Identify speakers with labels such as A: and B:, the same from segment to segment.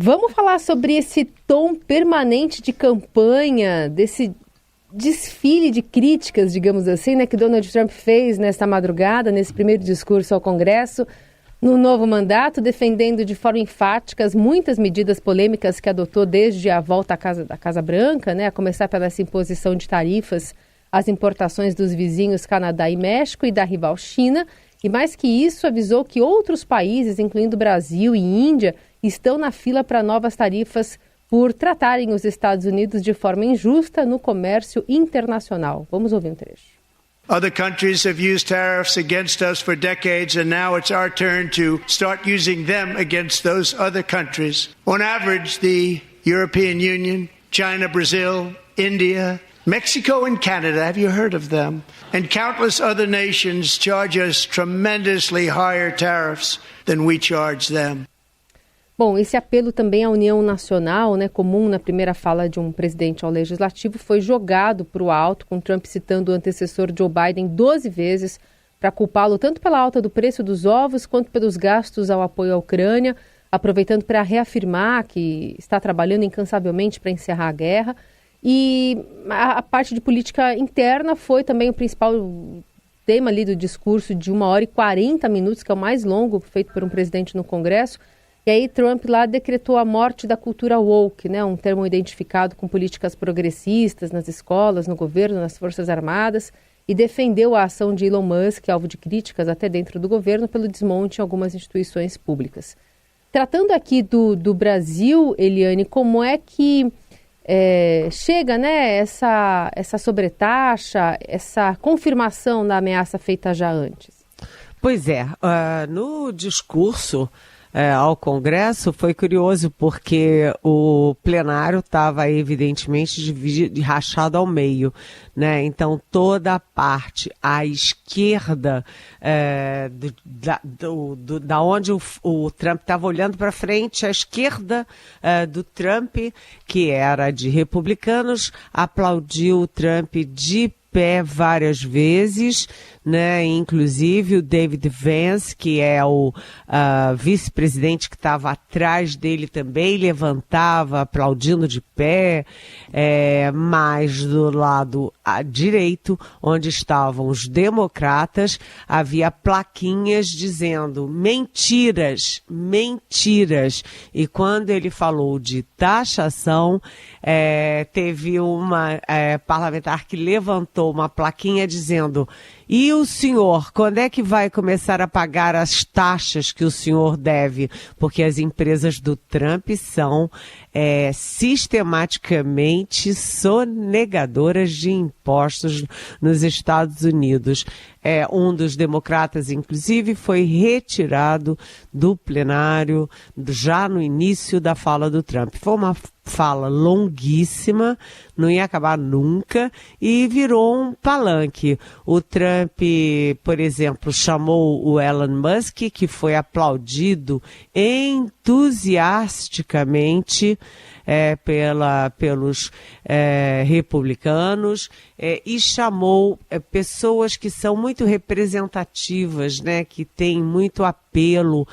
A: Vamos falar sobre esse tom permanente de campanha, desse desfile de críticas, digamos assim, né, que Donald Trump fez nesta madrugada, nesse primeiro discurso ao Congresso, no novo mandato, defendendo de forma enfática as muitas medidas polêmicas que adotou desde a volta à Casa Branca, né, a começar pela essa imposição de tarifas às importações dos vizinhos Canadá e México e da rival China. E mais que isso, avisou que outros países, incluindo Brasil e Índia, estão na fila para novas tarifas por tratarem os Estados Unidos de forma injusta no comércio internacional. Vamos ouvir um trecho.
B: Other countries have used tariffs against us for decades, and now it's our turn to start using them against those other countries. On average, the European Union, China, Brazil, India, Mexico and Canada, have you heard of them? And countless other nations charge us tremendously higher tariffs than we charge them.
A: Bom, esse apelo também à união nacional, né, comum na primeira fala de um presidente ao legislativo, foi jogado para o alto, com Trump citando o antecessor Joe Biden 12 vezes para culpá-lo tanto pela alta do preço dos ovos quanto pelos gastos ao apoio à Ucrânia, aproveitando para reafirmar que está trabalhando incansavelmente para encerrar a guerra. E a parte de política interna foi também o principal tema ali do discurso de 1h40, que é o mais longo feito por um presidente no Congresso. E aí Trump lá decretou a morte da cultura woke, né, um termo identificado com políticas progressistas nas escolas, no governo, nas Forças Armadas, e defendeu a ação de Elon Musk, alvo de críticas até dentro do governo, pelo desmonte em algumas instituições públicas. Tratando aqui do Brasil, Eliane, como é que chega, né, essa sobretaxa, essa confirmação da ameaça feita já antes?
C: Pois é, no discurso ao Congresso foi curioso porque o plenário estava evidentemente rachado ao meio, né? Então toda a parte à esquerda da onde o Trump estava olhando para frente, à esquerda do Trump, que era de republicanos, aplaudiu o Trump de pé várias vezes, né? Inclusive o David Vance, que é o vice-presidente que estava atrás dele também, levantava aplaudindo de pé, mas do lado direito, onde estavam os democratas, havia plaquinhas dizendo mentiras, mentiras. E quando ele falou de taxação, teve uma parlamentar que levantou uma plaquinha dizendo: e o senhor, quando é que vai começar a pagar as taxas que o senhor deve? Porque as empresas do Trump são sistematicamente sonegadoras de impostos nos Estados Unidos. Um dos democratas, inclusive, foi retirado do plenário já no início da fala do Trump. Foi uma fala longuíssima, não ia acabar nunca, e virou um palanque. O Trump, por exemplo, chamou o Elon Musk, que foi aplaudido entusiasticamente pelos republicanos, e chamou pessoas que são muito representativas, né, que têm muito apelo,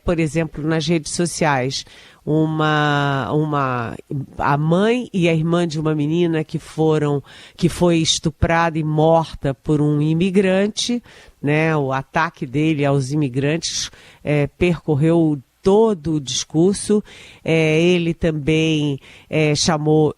C: por exemplo, nas redes sociais. A mãe e a irmã de uma menina que foi estuprada e morta por um imigrante, né? O ataque dele aos imigrantes percorreu todo o discurso. Ele também chamou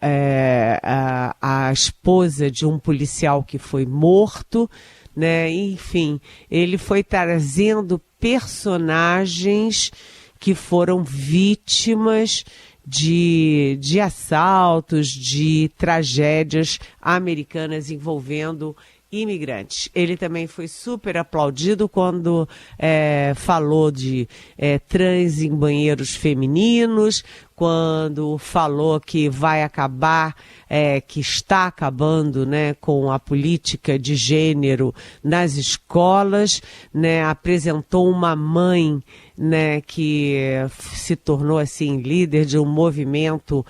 C: a esposa de um policial que foi morto, né? Enfim, ele foi trazendo personagens que foram vítimas de assaltos, de tragédias americanas envolvendo imigrantes. Ele também foi super aplaudido quando falou de trans em banheiros femininos, quando falou que vai acabar, que está acabando, né, com a política de gênero nas escolas, né, apresentou uma mãe, né, que se tornou assim líder de um movimento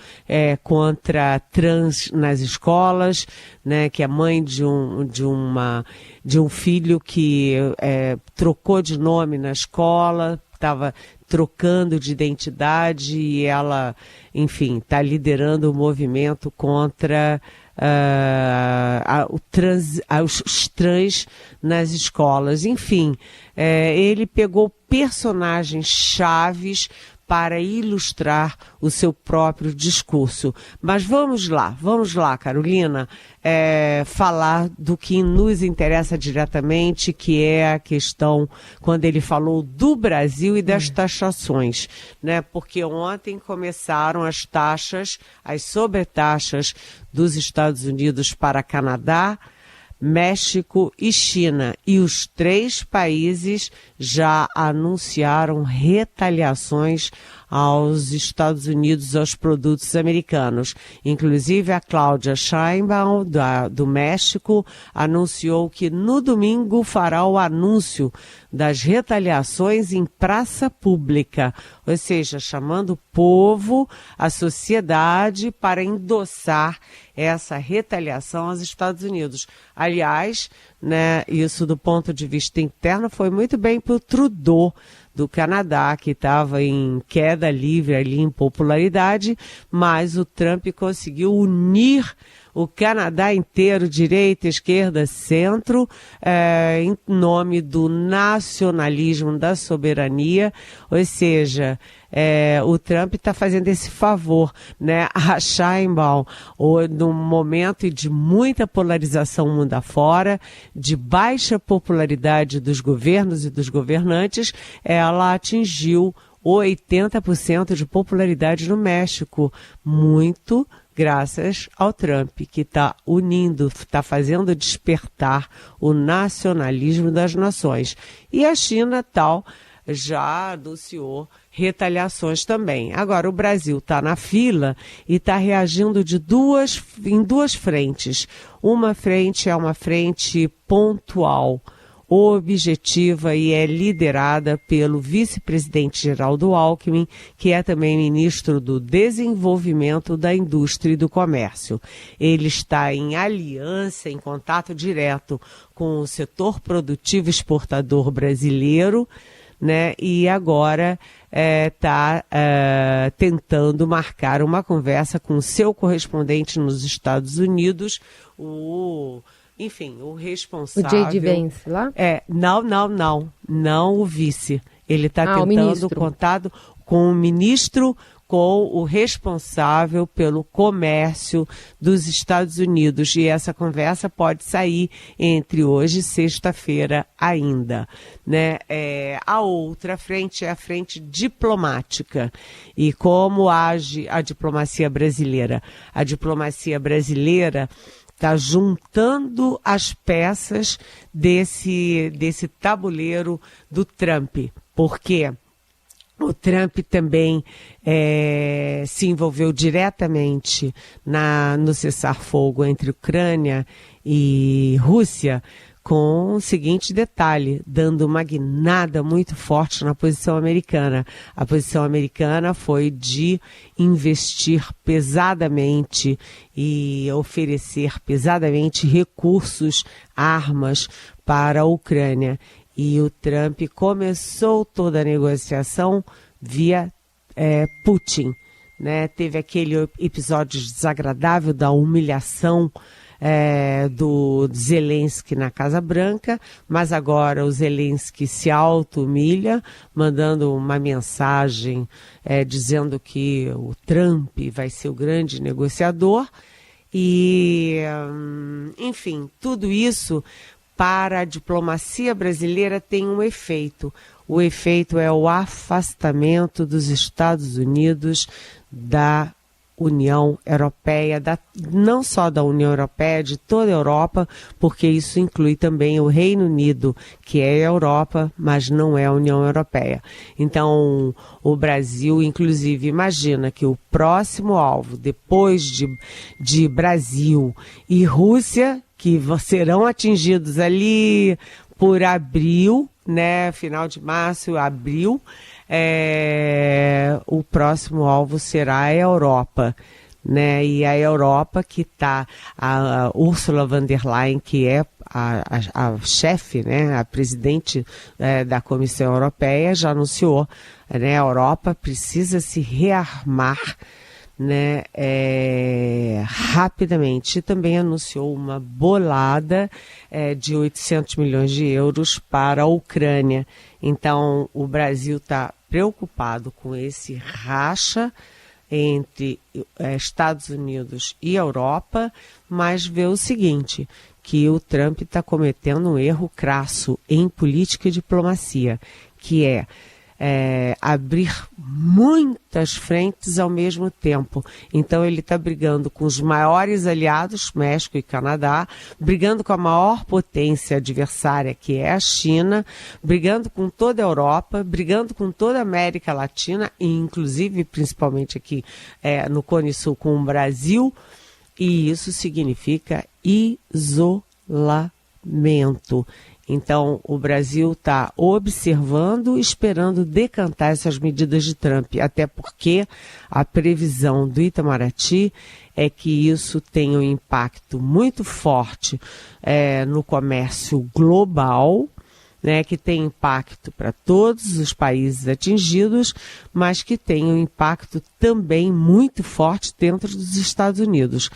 C: contra trans nas escolas, né, que é mãe de um filho que trocou de nome na escola, trocando de identidade e ela, enfim, está liderando o movimento contra os trans nas escolas. Enfim, ele pegou personagens chaves para ilustrar o seu próprio discurso. Mas vamos lá, Carolina, falar do que nos interessa diretamente, que é a questão quando ele falou do Brasil e das taxações, né? Porque ontem começaram as sobretaxas dos Estados Unidos para Canadá, México e China, e os 3 países já anunciaram retaliações aos Estados Unidos, aos produtos americanos. Inclusive a Cláudia Sheinbaum, do México, anunciou que no domingo fará o anúncio das retaliações em praça pública, ou seja, chamando o povo, a sociedade, para endossar essa retaliação aos Estados Unidos. Aliás, né, isso do ponto de vista interno foi muito bem para o Trudeau, do Canadá, que estava em queda livre ali em popularidade, mas o Trump conseguiu unir o Canadá inteiro, direita, esquerda, centro, em nome do nacionalismo, da soberania, ou seja, o Trump está fazendo esse favor, né? A Sheinbaum, num momento de muita polarização mundo afora, de baixa popularidade dos governos e dos governantes, ela atingiu 80% de popularidade no México, muito graças ao Trump, que está unindo, está fazendo despertar o nacionalismo das nações. E a China, já anunciou retaliações também. Agora, o Brasil está na fila e está reagindo em duas frentes. Uma frente é uma frente pontual, objetiva, e é liderada pelo vice-presidente Geraldo Alckmin, que é também ministro do Desenvolvimento da Indústria e do Comércio. Ele está em aliança, em contato direto com o setor produtivo exportador brasileiro, né? E agora está tentando marcar uma conversa com o seu correspondente nos Estados Unidos, o responsável...
A: O J.D. Vance lá?
C: Não o vice. Ele está tentando contato com o ministro, com o responsável pelo comércio dos Estados Unidos. E essa conversa pode sair entre hoje e sexta-feira ainda, né? A outra frente é a frente diplomática. E como age a diplomacia brasileira? A diplomacia brasileira está juntando as peças desse tabuleiro do Trump. Por quê? O Trump também se envolveu diretamente no cessar-fogo entre Ucrânia e Rússia, com o seguinte detalhe, dando uma guinada muito forte na posição americana. A posição americana foi de investir pesadamente e oferecer pesadamente recursos, armas para a Ucrânia. E o Trump começou toda a negociação via Putin, né? Teve aquele episódio desagradável da humilhação do Zelensky na Casa Branca, mas agora o Zelensky se auto-humilha, mandando uma mensagem dizendo que o Trump vai ser o grande negociador. E, enfim, tudo isso para a diplomacia brasileira tem um efeito. O efeito é o afastamento dos Estados Unidos da União Europeia, não só da União Europeia, de toda a Europa, porque isso inclui também o Reino Unido, que é a Europa, mas não é a União Europeia. Então, o Brasil, inclusive, imagina que o próximo alvo, depois de Brasil e Rússia, que serão atingidos ali por abril, né, final de março, abril, o próximo alvo será a Europa, né? E a Europa que está, a Ursula von der Leyen, que é a chefe, né, a presidente da Comissão Europeia já anunciou, né, a Europa precisa se rearmar, né, rapidamente. E também anunciou uma bolada de 800 milhões de euros para a Ucrânia. Então, o Brasil está preocupado com esse racha entre Estados Unidos e Europa, mas vê o seguinte, que o Trump está cometendo um erro crasso em política e diplomacia, que é abrir muitas frentes ao mesmo tempo. Então ele está brigando com os maiores aliados, México e Canadá, brigando com a maior potência adversária, que é a China, brigando com toda a Europa, brigando com toda a América Latina, e inclusive, principalmente aqui no Cone Sul, com o Brasil, e isso significa isolamento. Então, o Brasil está observando, esperando decantar essas medidas de Trump, até porque a previsão do Itamaraty é que isso tenha um impacto muito forte no comércio global, né, que tem impacto para todos os países atingidos, mas que tem um impacto também muito forte dentro dos Estados Unidos.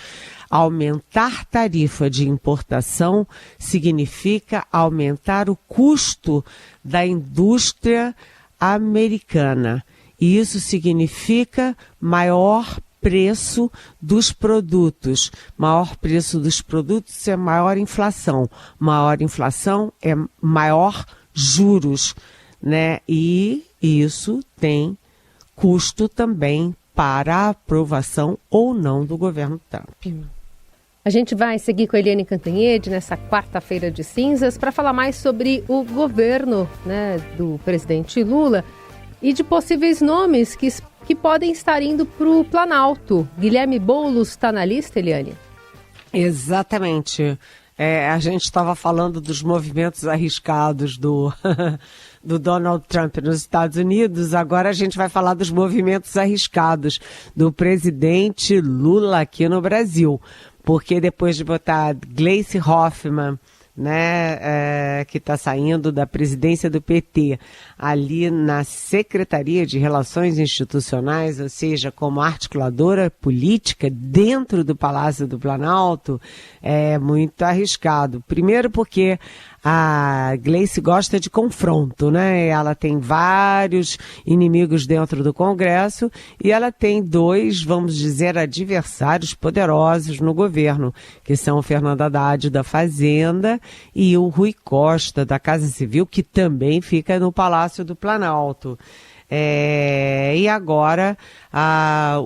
C: Aumentar tarifa de importação significa aumentar o custo da indústria americana. E isso significa maior preço dos produtos. Maior preço dos produtos é maior inflação. Maior inflação é maior juros, né? E isso tem custo também para a aprovação ou não do governo Trump.
A: A gente vai seguir com a Eliane Cantanhede nessa quarta-feira de cinzas para falar mais sobre o governo, né, do presidente Lula e de possíveis nomes que podem estar indo para o Planalto. Guilherme Boulos está na lista, Eliane?
C: Exatamente. A gente estava falando dos movimentos arriscados do Donald Trump nos Estados Unidos, agora a gente vai falar dos movimentos arriscados do presidente Lula aqui no Brasil. Porque depois de botar Gleisi Hoffmann, né, que está saindo da presidência do PT, ali na Secretaria de Relações Institucionais, ou seja, como articuladora política dentro do Palácio do Planalto, é muito arriscado. Primeiro porque a Gleisi gosta de confronto, né? Ela tem vários inimigos dentro do Congresso e ela tem dois, vamos dizer, adversários poderosos no governo, que são o Fernando Haddad da Fazenda e o Rui Costa da Casa Civil, que também fica no Palácio do Planalto. E agora a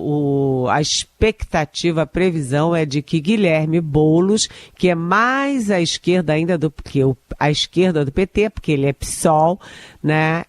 C: expectativa, a previsão é de que Guilherme Boulos, que é mais à esquerda ainda do que a esquerda do PT, porque ele é PSOL, né,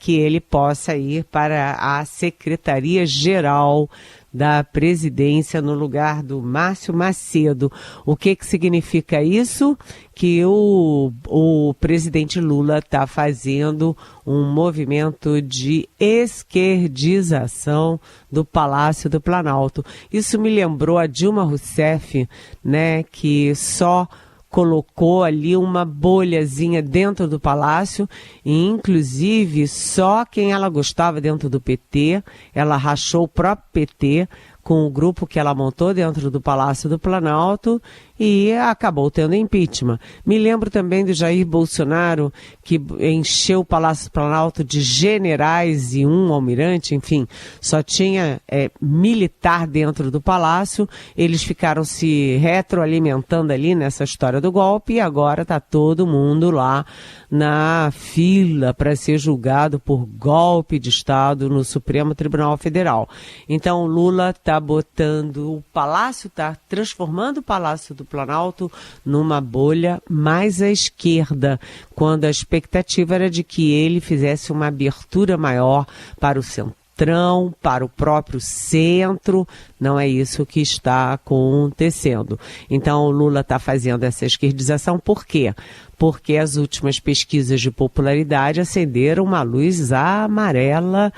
C: que ele possa ir para a Secretaria-Geral da Presidência no lugar do Márcio Macedo. O que significa isso? Que o presidente Lula está fazendo um movimento de esquerdização do Palácio do Planalto. Isso me lembrou a Dilma Rousseff, né, que só colocou ali uma bolhazinha dentro do palácio e, inclusive, só quem ela gostava dentro do PT, ela rachou o próprio PT com o grupo que ela montou dentro do Palácio do Planalto e acabou tendo impeachment. Me lembro também do Jair Bolsonaro, que encheu o Palácio do Planalto de generais e um almirante, enfim, só tinha militar dentro do palácio. Eles ficaram se retroalimentando ali nessa história do golpe e agora está todo mundo lá na fila para ser julgado por golpe de Estado no Supremo Tribunal Federal. Então Lula está botando o palácio, está transformando o Palácio do Planalto numa bolha mais à esquerda, quando a expectativa era de que ele fizesse uma abertura maior para o centrão, para o próprio centro. Não é isso que está acontecendo. Então o Lula está fazendo essa esquerdização. Por quê? Porque as últimas pesquisas de popularidade acenderam uma luz amarela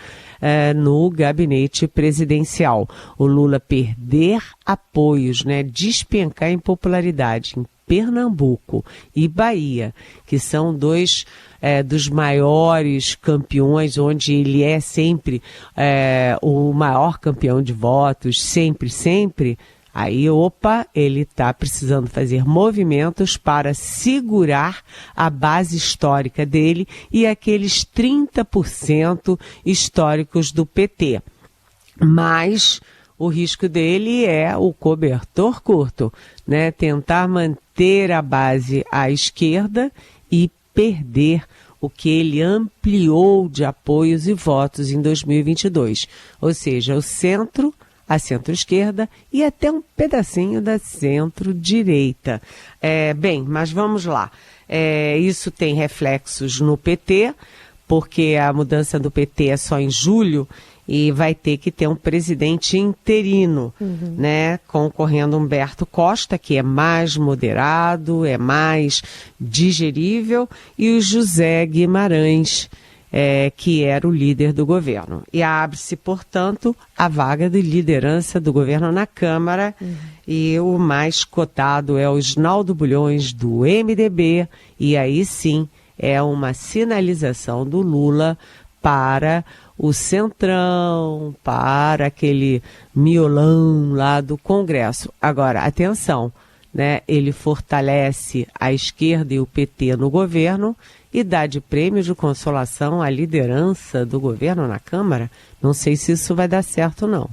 C: no gabinete presidencial. O Lula perder apoios, né, despencar em popularidade em Pernambuco e Bahia, que são dois dos maiores campeões, onde ele é sempre o maior campeão de votos, sempre. Aí, ele está precisando fazer movimentos para segurar a base histórica dele e aqueles 30% históricos do PT. Mas o risco dele é o cobertor curto, né? Tentar manter a base à esquerda e perder o que ele ampliou de apoios e votos em 2022. Ou seja, o centro, a centro-esquerda e até um pedacinho da centro-direita. Mas vamos lá. Isso tem reflexos no PT, porque a mudança do PT é só em julho e vai ter que ter um presidente interino, né? Concorrendo Humberto Costa, que é mais moderado, é mais digerível, e o José Guimarães, que era o líder do governo. E abre-se, portanto, a vaga de liderança do governo na Câmara, e o mais cotado é o Isnaldo Bulhões, do MDB, e aí sim é uma sinalização do Lula para o Centrão, para aquele miolão lá do Congresso. Agora, atenção, né? Ele fortalece a esquerda e o PT no governo e dá de prêmio de consolação à liderança do governo na Câmara. Não sei se isso vai dar certo, não.